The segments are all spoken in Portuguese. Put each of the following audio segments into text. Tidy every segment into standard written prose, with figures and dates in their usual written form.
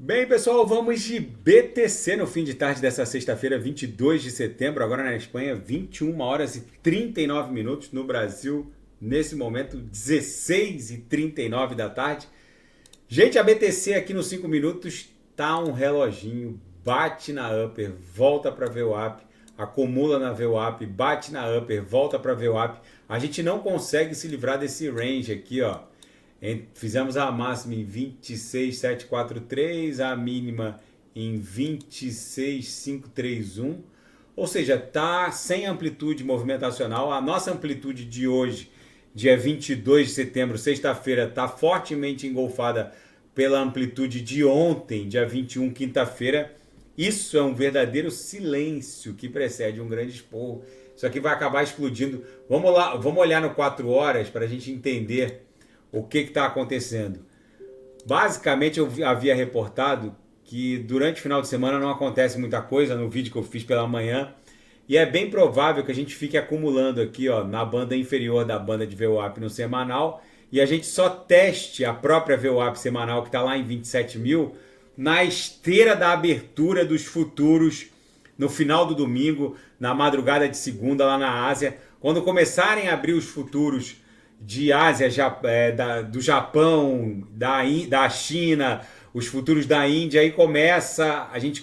Bem, pessoal, vamos de BTC no fim de tarde dessa sexta-feira, 22 de setembro. Agora na Espanha, 21 horas e 39 minutos. No Brasil, nesse momento, 16 e 39 da tarde. Gente, a BTC aqui nos 5 minutos tá um reloginho. Bate na upper, volta para VWAP, acumula na VWAP, bate na upper, volta para VWAP. A gente não consegue se livrar desse range aqui, ó. Fizemos a máxima em 26.743, a mínima em 26.531, ou seja, tá sem amplitude movimentacional. A nossa amplitude de hoje, dia 22 de setembro, sexta-feira, tá fortemente engolfada pela amplitude de ontem, dia 21, quinta-feira. Isso é um verdadeiro silêncio que precede um grande esporro. Isso aqui vai acabar explodindo. Vamos lá, vamos olhar no 4 horas para a gente entender o que está acontecendo. Basicamente, eu havia reportado que durante o final de semana não acontece muita coisa no vídeo que eu fiz pela manhã. E é bem provável que a gente fique acumulando aqui, ó, na banda inferior da banda de VWAP no semanal. E a gente só teste a própria VWAP semanal, que está lá em 27 mil, na esteira da abertura dos futuros no final do domingo, na madrugada de segunda lá na Ásia. Quando começarem a abrir os futuros de Ásia, do Japão, da China, os futuros da Índia, aí a gente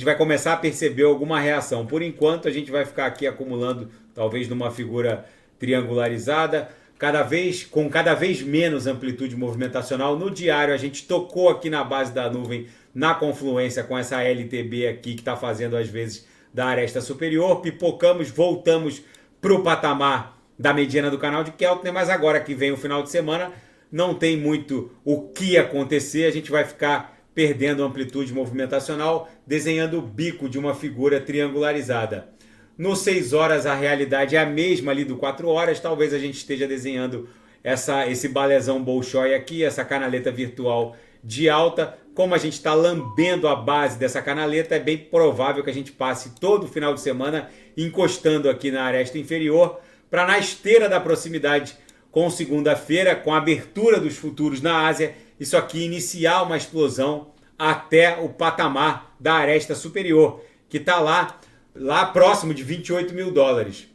vai começar a perceber alguma reação. Por enquanto, a gente vai ficar aqui acumulando, talvez numa figura triangularizada, com cada vez menos amplitude movimentacional. No diário, a gente tocou aqui na base da nuvem, na confluência com essa LTB aqui, que está fazendo às vezes da aresta superior, pipocamos, voltamos para o patamar da mediana do canal de Keltner, mas agora que vem o final de semana, não tem muito o que acontecer, a gente vai ficar perdendo amplitude movimentacional, desenhando o bico de uma figura triangularizada. No 6 horas a realidade é a mesma ali do 4 horas, talvez a gente esteja desenhando esse balezão Bolshoi aqui, essa canaleta virtual de alta. Como a gente está lambendo a base dessa canaleta, é bem provável que a gente passe todo o final de semana encostando aqui na aresta inferior, para na esteira da proximidade com segunda-feira, com a abertura dos futuros na Ásia, isso aqui iniciar uma explosão até o patamar da aresta superior, que está lá próximo de 28 mil dólares.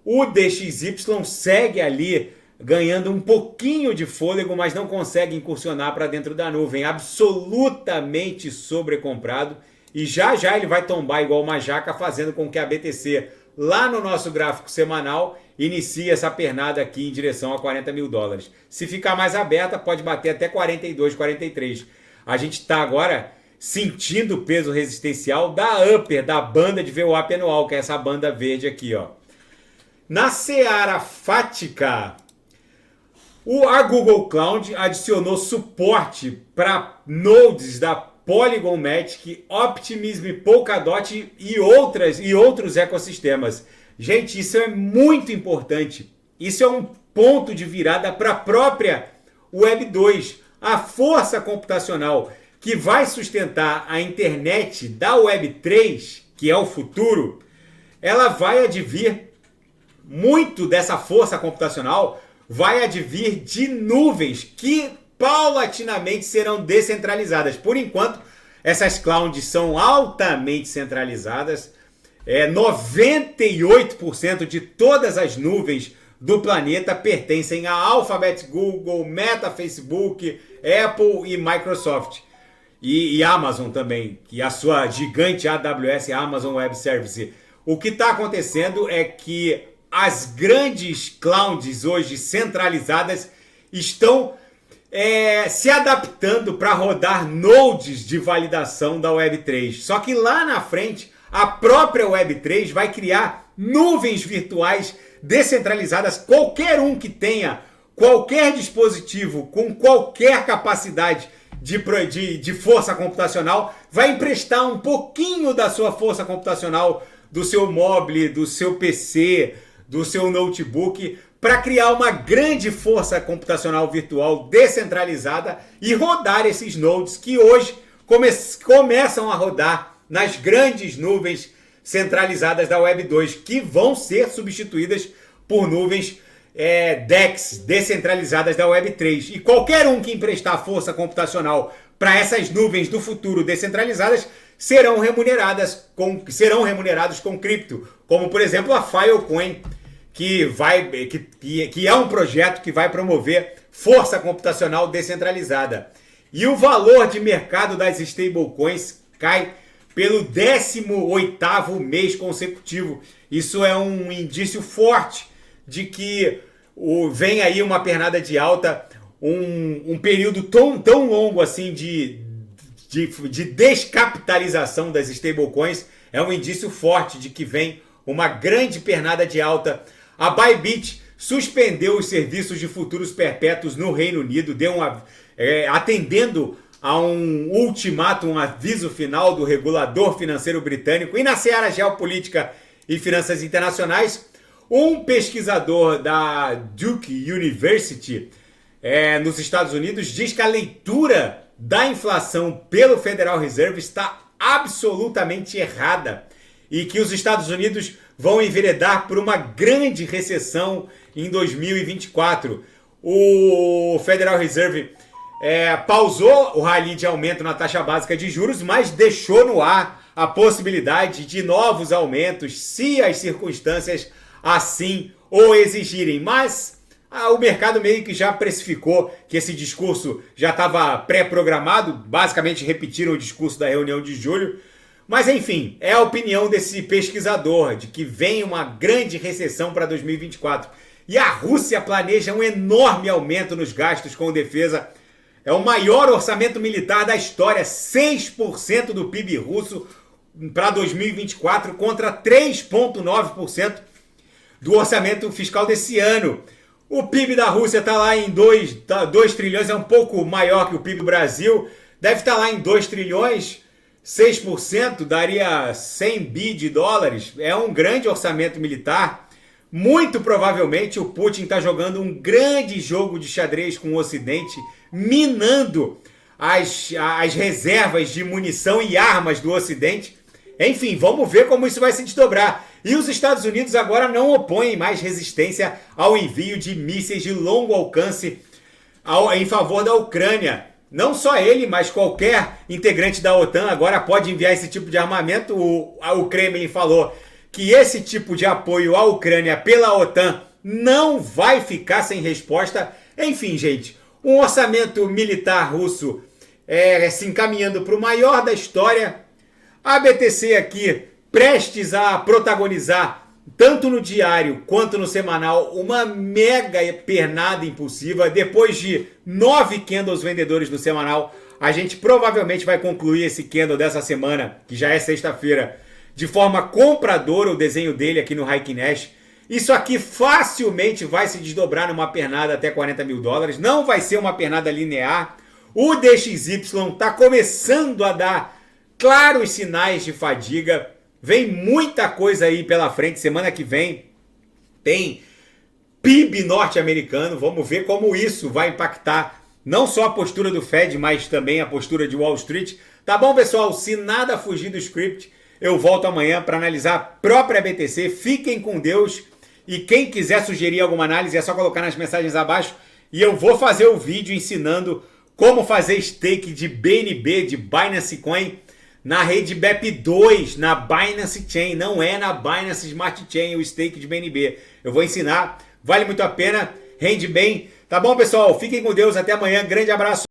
O DXY segue ali ganhando um pouquinho de fôlego, mas não consegue incursionar para dentro da nuvem, absolutamente sobrecomprado, e já ele vai tombar igual uma jaca, fazendo com que a BTC, lá no nosso gráfico semanal, inicie essa pernada aqui em direção a 40 mil dólares. Se ficar mais aberta, pode bater até 42, 43. A gente está agora sentindo o peso resistencial da upper, da banda de VWAP anual, que é essa banda verde aqui, ó. Na seara fática, a Google Cloud adicionou suporte para nodes da Polygon Matic, Optimism, Polkadot e outros ecossistemas. Gente, isso é muito importante. Isso é um ponto de virada para a própria Web 2. A força computacional que vai sustentar a internet da Web 3, que é o futuro, ela vai advir, muito dessa força computacional vai advir de nuvens que paulatinamente serão descentralizadas. Por enquanto, essas clouds são altamente centralizadas. 98% de todas as nuvens do planeta pertencem a Alphabet, Google, Meta, Facebook, Apple e Microsoft. E Amazon também, que a sua gigante AWS, Amazon Web Service. O que está acontecendo é que as grandes clouds hoje centralizadas estão se adaptando para rodar nodes de validação da Web3. Só que lá na frente, a própria Web3 vai criar nuvens virtuais descentralizadas. Qualquer um que tenha qualquer dispositivo com qualquer capacidade de força computacional vai emprestar um pouquinho da sua força computacional, do seu mobile, do seu PC, do seu notebook, para criar uma grande força computacional virtual descentralizada e rodar esses nodes que hoje começam a rodar nas grandes nuvens centralizadas da Web 2, que vão ser substituídas por nuvens DEX descentralizadas da Web3. E qualquer um que emprestar força computacional para essas nuvens do futuro descentralizadas serão remunerados com cripto, como por exemplo a Filecoin, que é um projeto que vai promover força computacional descentralizada. E o valor de mercado das stablecoins cai pelo 18º mês consecutivo. Isso é um indício forte de que vem aí uma pernada de alta, um período tão longo assim de descapitalização das stablecoins. É um indício forte de que vem uma grande pernada de alta. A Bybit suspendeu os serviços de futuros perpétuos no Reino Unido, atendendo a um ultimato, um aviso final do regulador financeiro britânico. E na seara geopolítica e finanças internacionais, um pesquisador da Duke University nos Estados Unidos diz que a leitura da inflação pelo Federal Reserve está absolutamente errada e que os Estados Unidos vão enveredar por uma grande recessão em 2024. O Federal Reserve pausou o rally de aumento na taxa básica de juros, mas deixou no ar a possibilidade de novos aumentos se as circunstâncias assim o exigirem. Mas o mercado meio que já precificou que esse discurso já estava pré-programado, basicamente repetiram o discurso da reunião de julho. Mas enfim, é a opinião desse pesquisador de que vem uma grande recessão para 2024. E a Rússia planeja um enorme aumento nos gastos com defesa. É o maior orçamento militar da história, 6% do PIB russo para 2024 contra 3,9% do orçamento fiscal desse ano. O PIB da Rússia está lá em 2 trilhões, é um pouco maior que o PIB do Brasil. Deve estar lá em 2 trilhões, 6% daria 100 bi de dólares. É um grande orçamento militar. Muito provavelmente o Putin está jogando um grande jogo de xadrez com o Ocidente, minando as reservas de munição e armas do Ocidente. Enfim, vamos ver como isso vai se desdobrar. E os Estados Unidos agora não opõem mais resistência ao envio de mísseis de longo alcance em favor da Ucrânia. Não só ele, mas qualquer integrante da OTAN agora pode enviar esse tipo de armamento. O Kremlin falou que esse tipo de apoio à Ucrânia pela OTAN não vai ficar sem resposta. Enfim, gente, um orçamento militar russo se encaminhando para o maior da história. A BTC aqui prestes a protagonizar, tanto no diário quanto no semanal, uma mega pernada impulsiva. Depois de 9 candles vendedores no semanal, a gente provavelmente vai concluir esse candle dessa semana, que já é sexta-feira, de forma compradora, o desenho dele aqui no Heikin Nash. Isso aqui facilmente vai se desdobrar numa pernada até 40 mil dólares. Não vai ser uma pernada linear. O DXY está começando a dar claros sinais de fadiga. Vem muita coisa aí pela frente. Semana que vem tem PIB norte-americano. Vamos ver como isso vai impactar não só a postura do Fed, mas também a postura de Wall Street. Tá bom, pessoal? Se nada fugir do script, eu volto amanhã para analisar a própria BTC. Fiquem com Deus. E quem quiser sugerir alguma análise é só colocar nas mensagens abaixo. E eu vou fazer o vídeo ensinando como fazer stake de BNB, de Binance Coin, na rede BEP2, na Binance Chain. Não é na Binance Smart Chain o stake de BNB. Eu vou ensinar, vale muito a pena, rende bem. Tá bom, pessoal? Fiquem com Deus, até amanhã. Grande abraço.